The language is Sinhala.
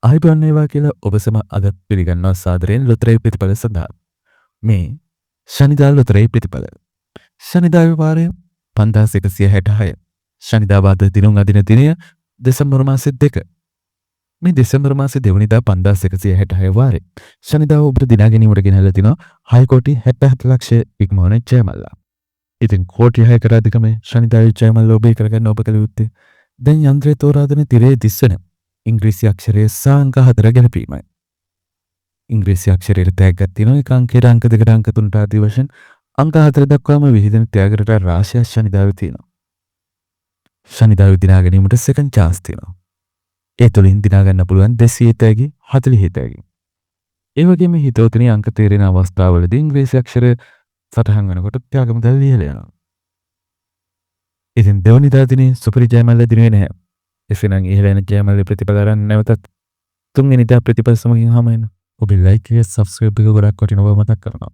ආයිබෝන් වේවා කියලා ඔබ සම අද පිළිගන්නවා සාදරයෙන් ලොතරැයි ප්‍රතිඵල සඳහා. මේ ශනිදා ලොතරැයි ප්‍රතිඵල. ශනිදාවේ වාරය 5166. ශනිදා වාද දිනුම් අදින දිනය දෙසැම්බර් මාසේ 2. මේ දෙසැම්බර් මාසේ 2 වෙනිදා 5166 වාරේ ශනිදා ඔබට දිනා ගැනීමට ගෙනහැලා තිනවා 6 කෝටි 77 ලක්ෂ ඉක්මවන ජයමල්ලා. ඉතින් කෝටි 6කට අධිකමේ ශනිදාවේ ජයමල්ල ඔබේ කරගන්න ඔබ කළ යුත්තේ දැන් යන්ත්‍රයේ තෝරා දෙන තිරයේ දිස්සන ඉංග්‍රීසි අක්ෂරයේ සංඛ 4 ගැලපීමයි. ඉංග්‍රීසි අක්ෂරයට තෑග්ගක් තියෙනවා. එක අංකයට අංක දෙකට අංක තුනට ආදී වශයෙන් අංක 4 දක්වාම විහිදෙන තෑගකට රාශියක් ශනිදාවේ තියෙනවා. ශනිදාවේ දිනා ගැනීමට සෙකන්ඩ් chance තියෙනවා. ඒ තුලින් දිනා ගන්න පුළුවන් 200 තෑගි 40 තෑගි. ඒ වගේම හිතවතුනි අංක තේරෙන අවස්ථාවලදී ඉංග්‍රීසි අක්ෂර සටහන් වෙනකොට ත්‍යාග මුදල් ලියලා යනවා. ඉතින් දෙවනිදා දිනේ සුපිරි ජයමල්ල දිනුවේ නැහැ. එසේනම් ඉහළ යන ජයමල්ල ප්‍රතිඵල අරන් නැවතත් තුන්වෙනිදා ප්‍රතිඵල සමගින් හමු වෙනවා. ඔබේ ලයික් එක සබ්ස්ක්‍රයිබ් එක ගොඩක් වටිනවා මතක් කරනවා.